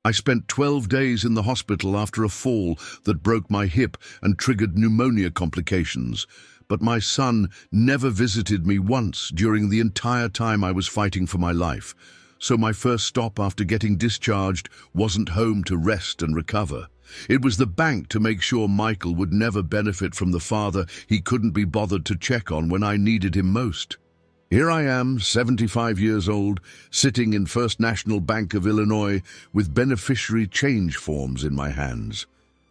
I spent 12 days in the hospital after a fall that broke my hip and triggered pneumonia complications, but my son never visited me once during the entire time I was fighting for my life. So my first stop after getting discharged wasn't home to rest and recover. It was the bank to make sure Michael would never benefit from the father he couldn't be bothered to check on when I needed him most. Here I am, 75 years old, sitting in First National Bank of Illinois with beneficiary change forms in my hands.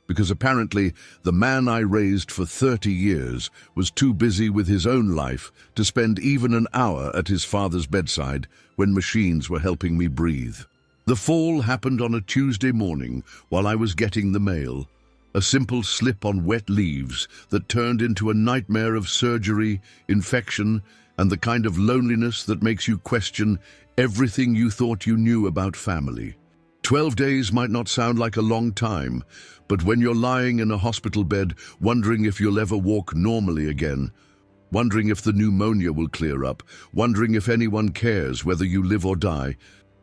Because apparently the man I raised for 30 years was too busy with his own life to spend even an hour at his father's bedside when machines were helping me breathe. The fall happened on a Tuesday morning while I was getting the mail. A simple slip on wet leaves that turned into a nightmare of surgery, infection, and the kind of loneliness that makes you question everything you thought you knew about family. 12 days might not sound like a long time, but when you're lying in a hospital bed, wondering if you'll ever walk normally again, wondering if the pneumonia will clear up, wondering if anyone cares whether you live or die,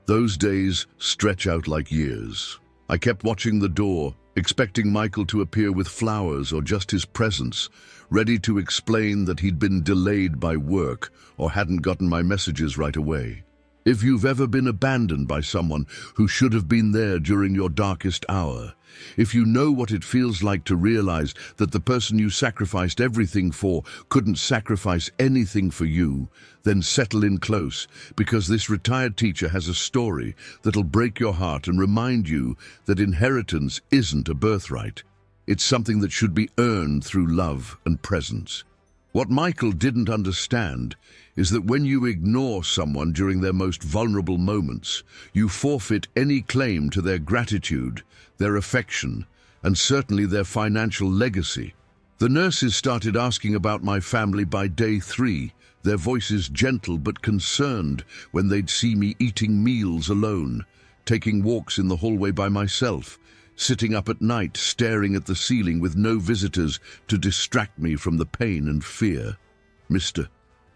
those days stretch out like years. I kept watching the door, expecting Michael to appear with flowers or just his presence, ready to explain that he'd been delayed by work or hadn't gotten my messages right away. If you've ever been abandoned by someone who should have been there during your darkest hour, if you know what it feels like to realize that the person you sacrificed everything for couldn't sacrifice anything for you, then settle in close, because this retired teacher has a story that'll break your heart and remind you that inheritance isn't a birthright. It's something that should be earned through love and presence. What Michael didn't understand is that when you ignore someone during their most vulnerable moments, you forfeit any claim to their gratitude, their affection, and certainly their financial legacy. The nurses started asking about my family by day 3, their voices gentle but concerned when they'd see me eating meals alone, taking walks in the hallway by myself, sitting up at night staring at the ceiling with no visitors to distract me from the pain and fear. "Mr.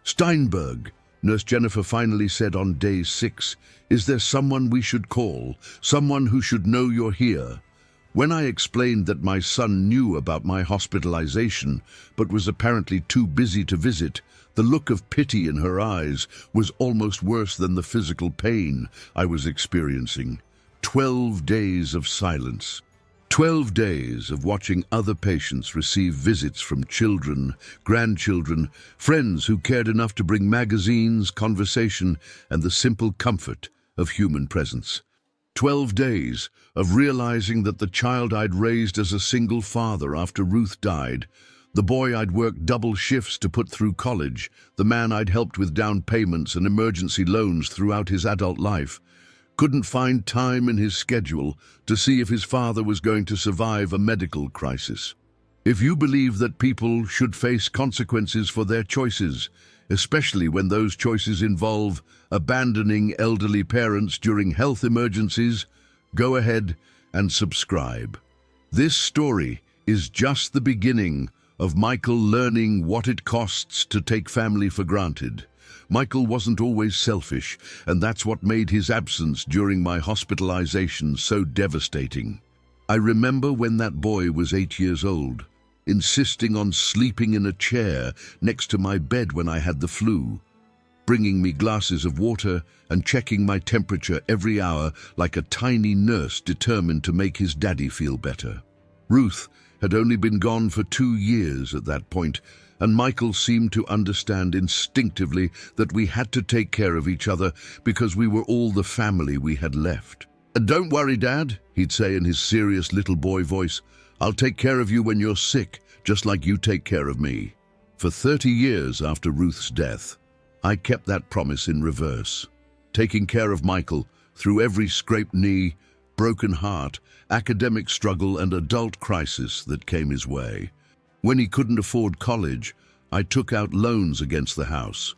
Steinberg," Nurse Jennifer finally said on day 6, "is there someone we should call, someone who should know you're here?" When I explained that my son knew about my hospitalization but was apparently too busy to visit, the look of pity in her eyes was almost worse than the physical pain I was experiencing. 12 days of silence. 12 days of watching other patients receive visits from children, grandchildren, friends who cared enough to bring magazines, conversation, and the simple comfort of human presence. 12 days of realizing that the child I'd raised as a single father after Ruth died, the boy I'd worked double shifts to put through college, the man I'd helped with down payments and emergency loans throughout his adult life, couldn't find time in his schedule to see if his father was going to survive a medical crisis. If you believe that people should face consequences for their choices, especially when those choices involve abandoning elderly parents during health emergencies, go ahead and subscribe. This story is just the beginning of Michael learning what it costs to take family for granted. Michael wasn't always selfish, and that's what made his absence during my hospitalization so devastating. I remember when that boy was 8 years old, insisting on sleeping in a chair next to my bed when I had the flu, bringing me glasses of water and checking my temperature every hour like a tiny nurse determined to make his daddy feel better. Ruth had only been gone for 2 years at that point, and Michael seemed to understand instinctively that we had to take care of each other because we were all the family we had left. "Don't worry, Dad," he'd say in his serious little boy voice. "I'll take care of you when you're sick, just like you take care of me." For 30 years after Ruth's death, I kept that promise in reverse, taking care of Michael through every scraped knee, broken heart, academic struggle, and adult crisis that came his way. When he couldn't afford college, I took out loans against the house.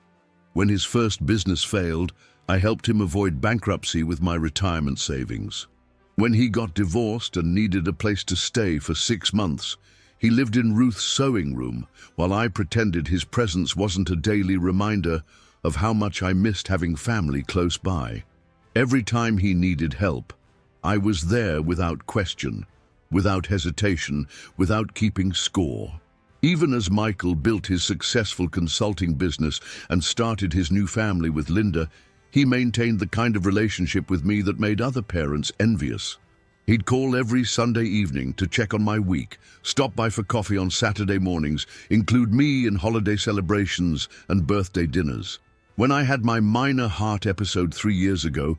When his first business failed, I helped him avoid bankruptcy with my retirement savings. When he got divorced and needed a place to stay for 6 months, he lived in Ruth's sewing room while I pretended his presence wasn't a daily reminder of how much I missed having family close by. Every time he needed help, I was there without question, without hesitation, without keeping score. Even as Michael built his successful consulting business and started his new family with Linda, he maintained the kind of relationship with me that made other parents envious. He'd call every Sunday evening to check on my week, stop by for coffee on Saturday mornings, include me in holiday celebrations and birthday dinners. When I had my minor heart episode 3 years ago,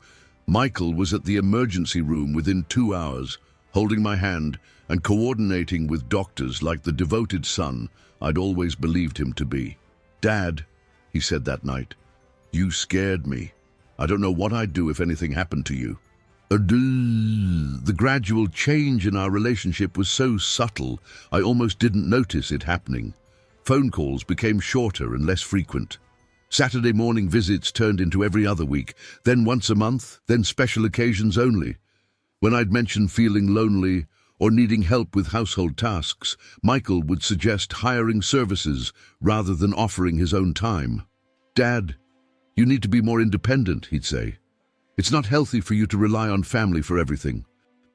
Michael was at the emergency room within 2 hours, holding my hand and coordinating with doctors like the devoted son I'd always believed him to be. "Dad," he said that night, "you scared me. I don't know what I'd do if anything happened to you." The gradual change in our relationship was so subtle, I almost didn't notice it happening. Phone calls became shorter and less frequent. Saturday morning visits turned into every other week, then once a month, then special occasions only. When I'd mention feeling lonely or needing help with household tasks, Michael would suggest hiring services rather than offering his own time. "Dad, you need to be more independent," he'd say. "It's not healthy for you to rely on family for everything."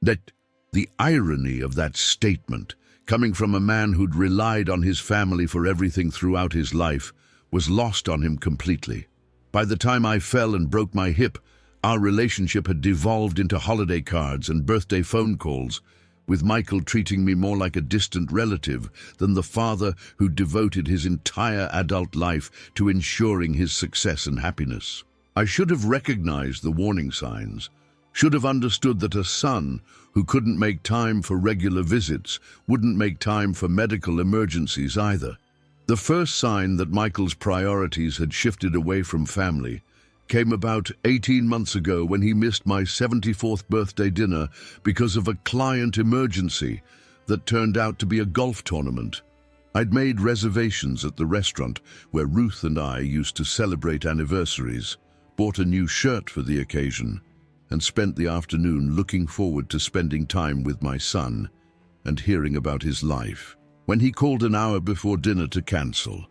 The irony of that statement, coming from a man who'd relied on his family for everything throughout his life, was lost on him completely. By the time I fell and broke my hip, our relationship had devolved into holiday cards and birthday phone calls, with Michael treating me more like a distant relative than the father who devoted his entire adult life to ensuring his success and happiness. I should have recognized the warning signs, should have understood that a son who couldn't make time for regular visits wouldn't make time for medical emergencies either. The first sign that Michael's priorities had shifted away from family came about 18 months ago when he missed my 74th birthday dinner because of a client emergency that turned out to be a golf tournament. I'd made reservations at the restaurant where Ruth and I used to celebrate anniversaries, bought a new shirt for the occasion, and spent the afternoon looking forward to spending time with my son and hearing about his life. When he called an hour before dinner to cancel,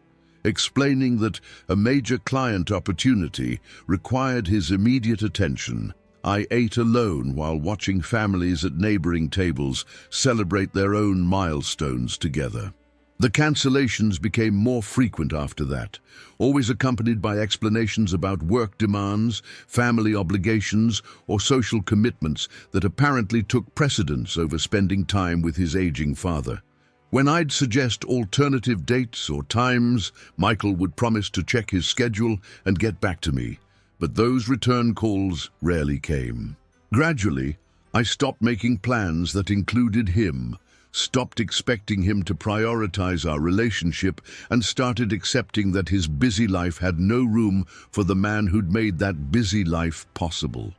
explaining that a major client opportunity required his immediate attention, I ate alone while watching families at neighboring tables celebrate their own milestones together. The cancellations became more frequent after that, always accompanied by explanations about work demands, family obligations, or social commitments that apparently took precedence over spending time with his aging father. When I'd suggest alternative dates or times, Michael would promise to check his schedule and get back to me, but those return calls rarely came. Gradually, I stopped making plans that included him, stopped expecting him to prioritize our relationship, and started accepting that his busy life had no room for the man who'd made that busy life possible.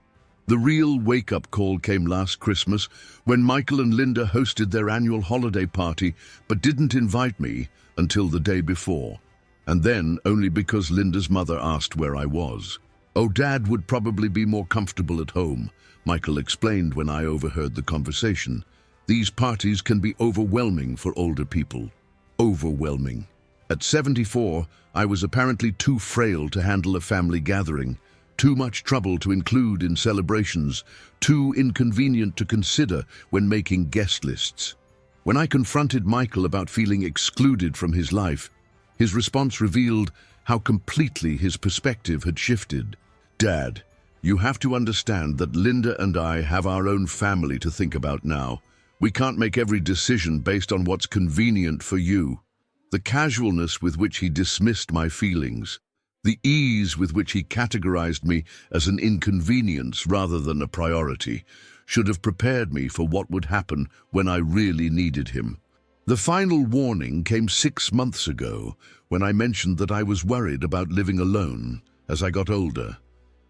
The real wake-up call came last Christmas when Michael and Linda hosted their annual holiday party but didn't invite me until the day before, and then only because Linda's mother asked where I was. "Oh, Dad would probably be more comfortable at home," Michael explained when I overheard the conversation. "These parties can be overwhelming for older people." Overwhelming. At 74, I was apparently too frail to handle a family gathering, too much trouble to include in celebrations, too inconvenient to consider when making guest lists. When I confronted Michael about feeling excluded from his life, his response revealed how completely his perspective had shifted. "Dad, you have to understand that Linda and I have our own family to think about now. We can't make every decision based on what's convenient for you." The casualness with which he dismissed my feelings, the ease with which he categorized me as an inconvenience rather than a priority, should have prepared me for what would happen when I really needed him. The final warning came 6 months ago when I mentioned that I was worried about living alone as I got older,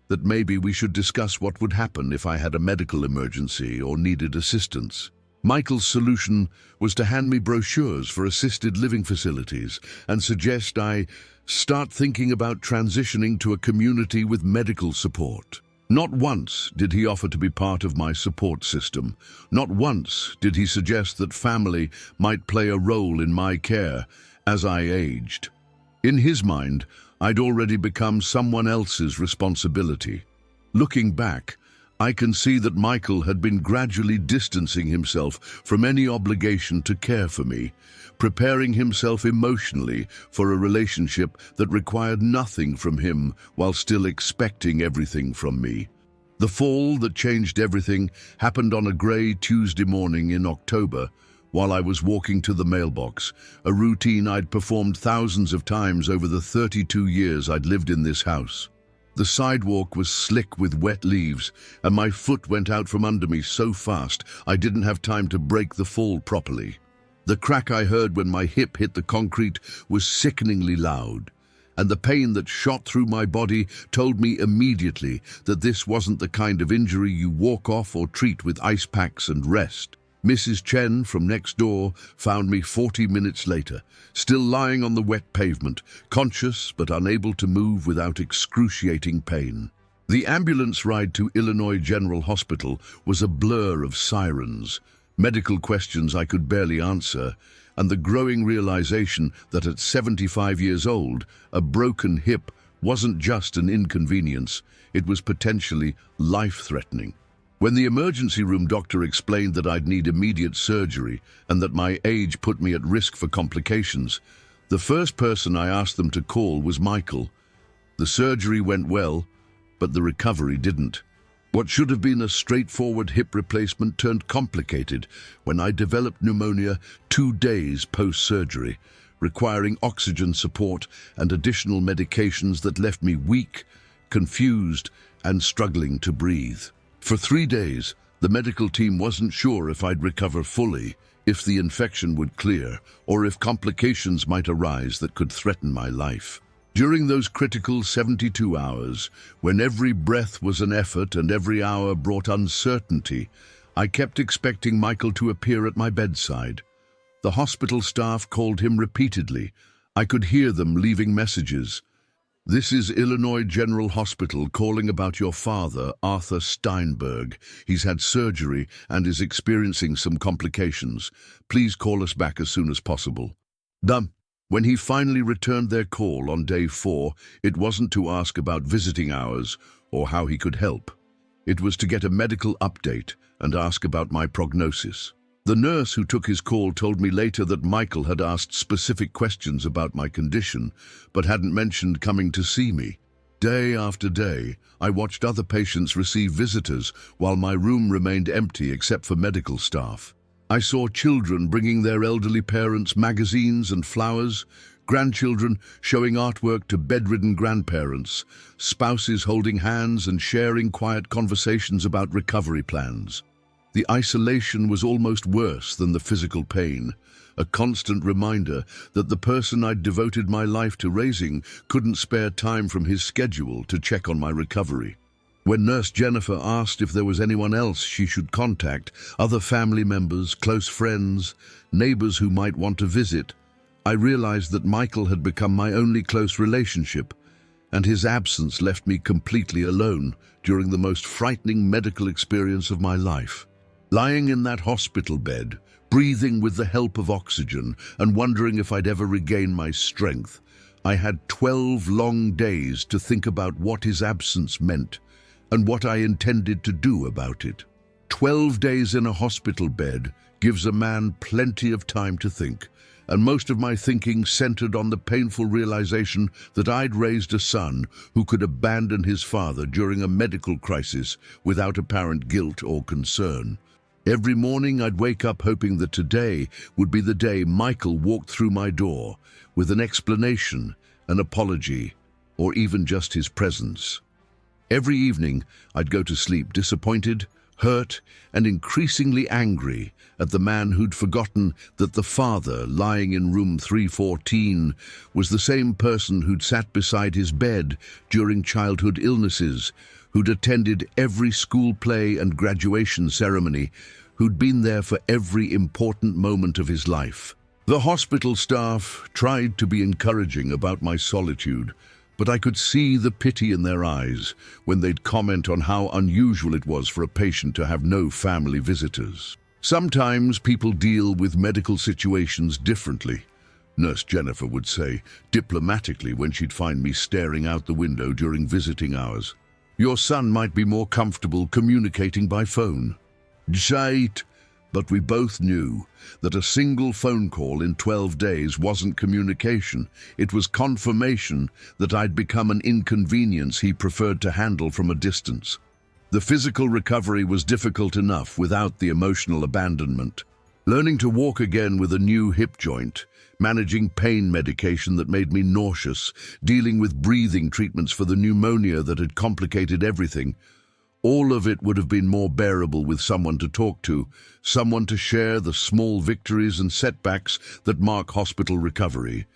that maybe we should discuss what would happen if I had a medical emergency or needed assistance. Michael's solution was to hand me brochures for assisted living facilities and suggest I start thinking about transitioning to a community with medical support. Not once did he offer to be part of my support system. Not once did he suggest that family might play a role in my care as I aged. In his mind, I'd already become someone else's responsibility. Looking back, I can see that Michael had been gradually distancing himself from any obligation to care for me, preparing himself emotionally for a relationship that required nothing from him while still expecting everything from me. The fall that changed everything happened on a grey Tuesday morning in October, while I was walking to the mailbox, a routine I'd performed thousands of times over the 32 years I'd lived in this house. The sidewalk was slick with wet leaves, and my foot went out from under me so fast I didn't have time to break the fall properly. The crack I heard when my hip hit the concrete was sickeningly loud, and the pain that shot through my body told me immediately that this wasn't the kind of injury you walk off or treat with ice packs and rest. Mrs. Chen from next door found me 40 minutes later, still lying on the wet pavement, conscious but unable to move without excruciating pain. The ambulance ride to Illinois General Hospital was a blur of sirens, medical questions I could barely answer, and the growing realization that at 75 years old, a broken hip wasn't just an inconvenience, it was potentially life-threatening. When the emergency room doctor explained that I'd need immediate surgery and that my age put me at risk for complications, the first person I asked them to call was Michael. The surgery went well, but the recovery didn't. What should have been a straightforward hip replacement turned complicated when I developed pneumonia 2 days post-surgery, requiring oxygen support and additional medications that left me weak, confused, and struggling to breathe. For 3 days, the medical team wasn't sure if I'd recover fully, if the infection would clear, or if complications might arise that could threaten my life. During those critical 72 hours, when every breath was an effort and every hour brought uncertainty, I kept expecting Michael to appear at my bedside. The hospital staff called him repeatedly. I could hear them leaving messages. "This is Illinois General Hospital calling about your father, Arthur Steinberg. He's had surgery and is experiencing some complications. Please call us back as soon as possible." When he finally returned their call on day 4, it wasn't to ask about visiting hours or how he could help. It was to get a medical update and ask about my prognosis. The nurse who took his call told me later that Michael had asked specific questions about my condition, but hadn't mentioned coming to see me. Day after day, I watched other patients receive visitors while my room remained empty except for medical staff. I saw children bringing their elderly parents magazines and flowers, grandchildren showing artwork to bedridden grandparents, spouses holding hands and sharing quiet conversations about recovery plans. The isolation was almost worse than the physical pain, a constant reminder that the person I'd devoted my life to raising couldn't spare time from his schedule to check on my recovery. When Nurse Jennifer asked if there was anyone else she should contact, other family members, close friends, neighbors who might want to visit, I realized that Michael had become my only close relationship, and his absence left me completely alone during the most frightening medical experience of my life. Lying in that hospital bed, breathing with the help of oxygen and wondering if I'd ever regain my strength, I had 12 long days to think about what his absence meant and what I intended to do about it. 12 days in a hospital bed gives a man plenty of time to think, and most of my thinking centered on the painful realization that I'd raised a son who could abandon his father during a medical crisis without apparent guilt or concern. Every morning I'd wake up hoping that today would be the day Michael walked through my door with an explanation, an apology, or even just his presence. Every evening I'd go to sleep disappointed, hurt, and increasingly angry at the man who'd forgotten that the father lying in room 314 was the same person who'd sat beside his bed during childhood illnesses, who'd attended every school play and graduation ceremony, who'd been there for every important moment of his life. The hospital staff tried to be encouraging about my solitude, but I could see the pity in their eyes when they'd comment on how unusual it was for a patient to have no family visitors. Sometimes people deal with medical situations differently, Nurse Jennifer would say, diplomatically when she'd find me staring out the window during visiting hours. Your son might be more comfortable communicating by phone. Jait, but we both knew that a single phone call in 12 days wasn't communication. It was confirmation that I'd become an inconvenience he preferred to handle from a distance. The physical recovery was difficult enough without the emotional abandonment. Learning to walk again with a new hip joint, managing pain medication that made me nauseous, dealing with breathing treatments for the pneumonia that had complicated everything, all of it would have been more bearable with someone to talk to, someone to share the small victories and setbacks that mark hospital recovery.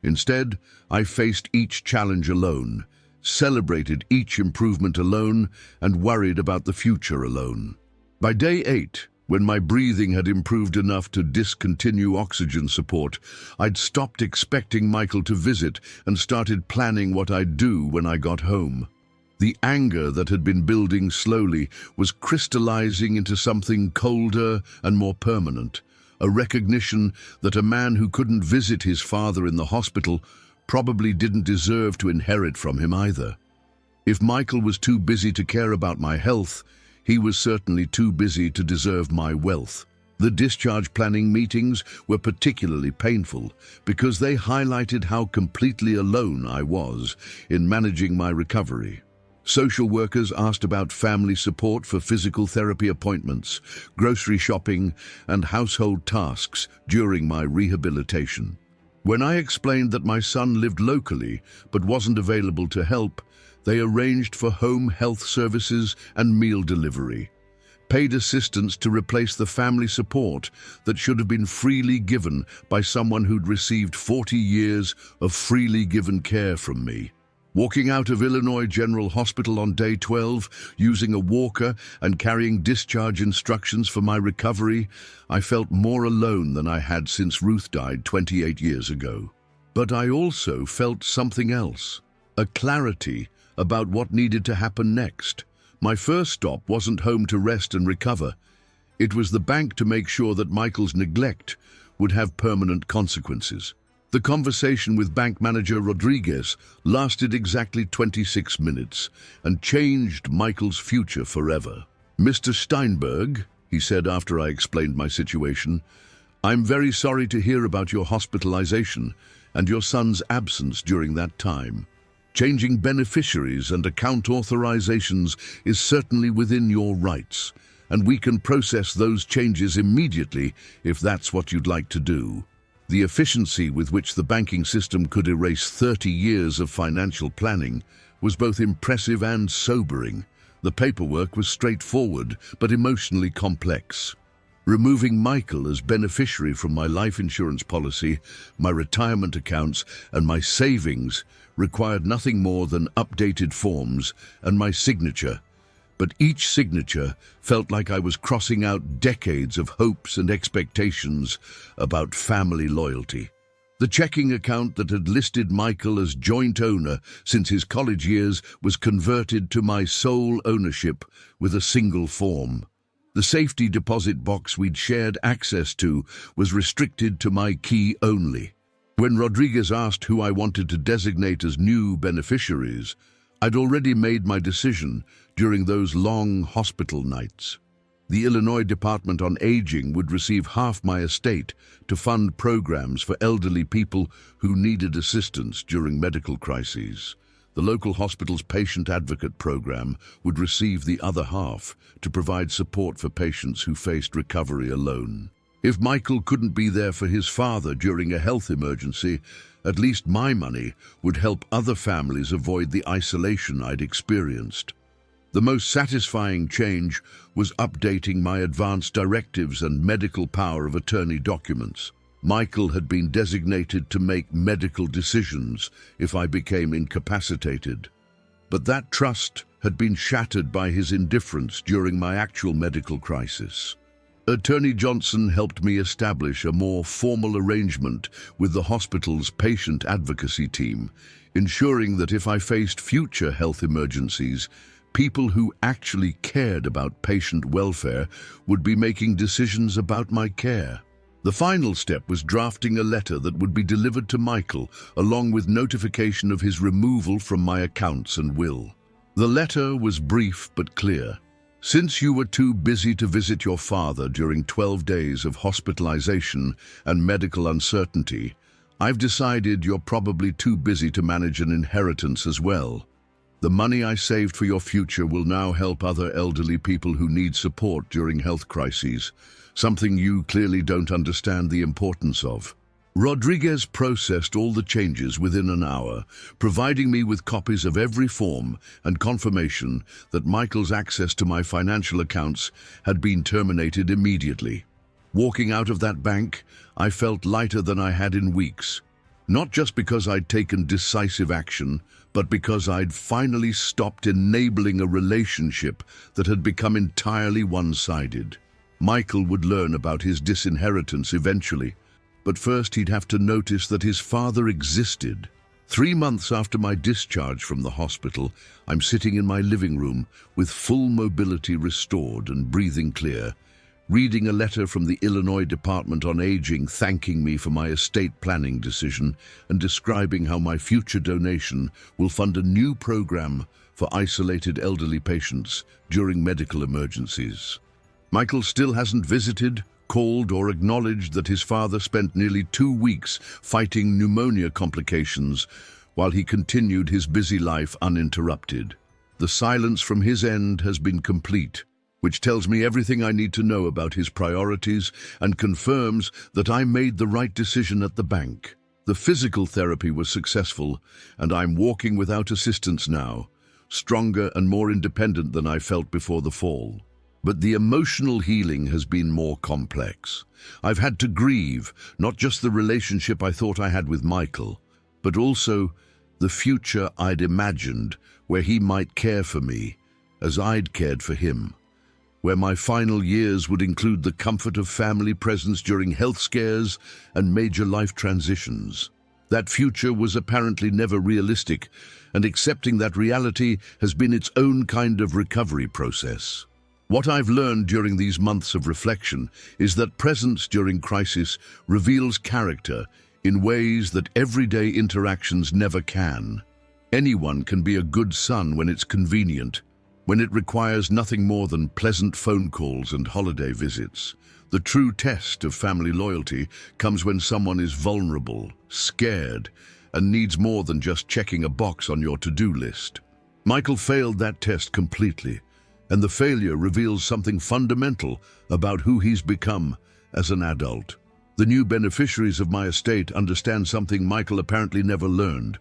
Instead, I faced each challenge alone, celebrated each improvement alone, and worried about the future alone. By day 8, when my breathing had improved enough to discontinue oxygen support, I'd stopped expecting Michael to visit and started planning what I'd do when I got home. The anger that had been building slowly was crystallizing into something colder and more permanent, a recognition that a man who couldn't visit his father in the hospital probably didn't deserve to inherit from him either. If Michael was too busy to care about my health, he was certainly too busy to deserve my wealth. The discharge planning meetings were particularly painful because they highlighted how completely alone I was in managing my recovery. Social workers asked about family support for physical therapy appointments, grocery shopping, and household tasks during my rehabilitation. When I explained that my son lived locally but wasn't available to help, they arranged for home health services and meal delivery, paid assistance to replace the family support that should have been freely given by someone who'd received 40 years of freely given care from me. Walking out of Illinois General Hospital on day 12, using a walker and carrying discharge instructions for my recovery, I felt more alone than I had since Ruth died 28 years ago. But I also felt something else, a clarity about what needed to happen next. My first stop wasn't home to rest and recover. It was the bank to make sure that Michael's neglect would have permanent consequences. The conversation with bank manager Rodriguez lasted exactly 26 minutes and changed Michael's future forever. "Mr. Steinberg," he said after I explained my situation, "I'm very sorry to hear about your hospitalization and your son's absence during that time. Changing beneficiaries and account authorizations is certainly within your rights, and we can process those changes immediately if that's what you'd like to do." The efficiency with which the banking system could erase 30 years of financial planning was both impressive and sobering. The paperwork was straightforward but emotionally complex. Removing Michael as beneficiary from my life insurance policy, my retirement accounts, and my savings required nothing more than updated forms and my signature. But each signature felt like I was crossing out decades of hopes and expectations about family loyalty. The checking account that had listed Michael as joint owner since his college years was converted to my sole ownership with a single form. The safety deposit box we'd shared access to was restricted to my key only. When Rodriguez asked who I wanted to designate as new beneficiaries, I'd already made my decision during those long hospital nights. The Illinois Department on Aging would receive half my estate to fund programs for elderly people who needed assistance during medical crises. The local hospital's patient advocate program would receive the other half to provide support for patients who faced recovery alone. If Michael couldn't be there for his father during a health emergency, at least my money would help other families avoid the isolation I'd experienced. The most satisfying change was updating my advance directives and medical power of attorney documents. Michael had been designated to make medical decisions if I became incapacitated. But that trust had been shattered by his indifference during my actual medical crisis. Attorney Johnson helped me establish a more formal arrangement with the hospital's patient advocacy team, ensuring that if I faced future health emergencies, people who actually cared about patient welfare would be making decisions about my care. The final step was drafting a letter that would be delivered to Michael, along with notification of his removal from my accounts and will. The letter was brief but clear. Since you were too busy to visit your father during 12 days of hospitalization and medical uncertainty, I've decided you're probably too busy to manage an inheritance as well. The money I saved for your future will now help other elderly people who need support during health crises, something you clearly don't understand the importance of. Rodriguez processed all the changes within an hour, providing me with copies of every form and confirmation that Michael's access to my financial accounts had been terminated immediately. Walking out of that bank, I felt lighter than I had in weeks. Not just because I'd taken decisive action, but because I'd finally stopped enabling a relationship that had become entirely one-sided. Michael would learn about his disinheritance eventually, but first he'd have to notice that his father existed. 3 months after my discharge from the hospital, I'm sitting in my living room with full mobility restored and breathing clear, reading a letter from the Illinois Department on Aging thanking me for my estate planning decision and describing how my future donation will fund a new program for isolated elderly patients during medical emergencies. Michael still hasn't visited, called, or acknowledged that his father spent nearly 2 weeks fighting pneumonia complications while he continued his busy life uninterrupted. The silence from his end has been complete, which tells me everything I need to know about his priorities and confirms that I made the right decision at the bank. The physical therapy was successful, and I'm walking without assistance now, stronger and more independent than I felt before the fall. But the emotional healing has been more complex. I've had to grieve not just the relationship I thought I had with Michael, but also the future I'd imagined where he might care for me as I'd cared for him, where my final years would include the comfort of family presence during health scares and major life transitions. That future was apparently never realistic, and accepting that reality has been its own kind of recovery process. What I've learned during these months of reflection is that presence during crisis reveals character in ways that everyday interactions never can. Anyone can be a good son when it's convenient, when it requires nothing more than pleasant phone calls and holiday visits. The true test of family loyalty comes when someone is vulnerable, scared, and needs more than just checking a box on your to-do list. Michael failed that test completely, and the failure reveals something fundamental about who he's become as an adult. The new beneficiaries of my estate understand something Michael apparently never learned,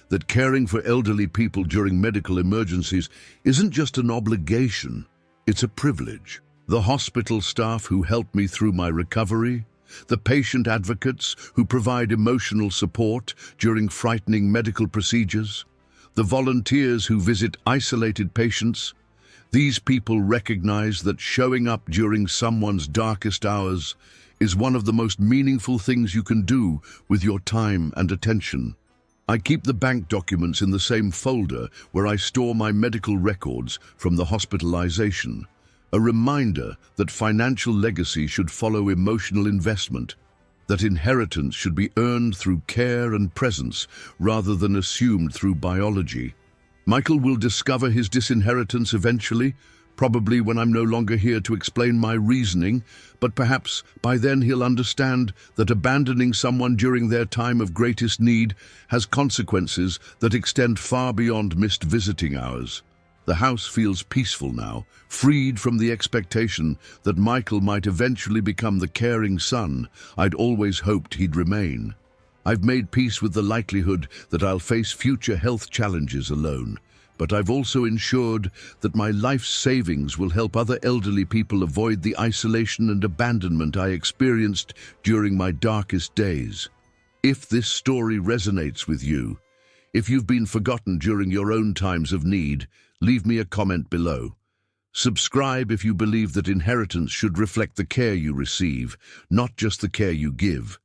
that caring for elderly people during medical emergencies isn't just an obligation, it's a privilege. The hospital staff who helped me through my recovery, the patient advocates who provide emotional support during frightening medical procedures, the volunteers who visit isolated patients, these people recognize that showing up during someone's darkest hours is one of the most meaningful things you can do with your time and attention. I keep the bank documents in the same folder where I store my medical records from the hospitalization, a reminder that financial legacy should follow emotional investment, that inheritance should be earned through care and presence rather than assumed through biology. Michael will discover his disinheritance eventually, probably when I'm no longer here to explain my reasoning, but perhaps by then he'll understand that abandoning someone during their time of greatest need has consequences that extend far beyond missed visiting hours. The house feels peaceful now, freed from the expectation that Michael might eventually become the caring son I'd always hoped he'd remain. I've made peace with the likelihood that I'll face future health challenges alone, but I've also ensured that my life savings will help other elderly people avoid the isolation and abandonment I experienced during my darkest days. If this story resonates with you, if you've been forgotten during your own times of need, leave me a comment below. Subscribe if you believe that inheritance should reflect the care you receive, not just the care you give.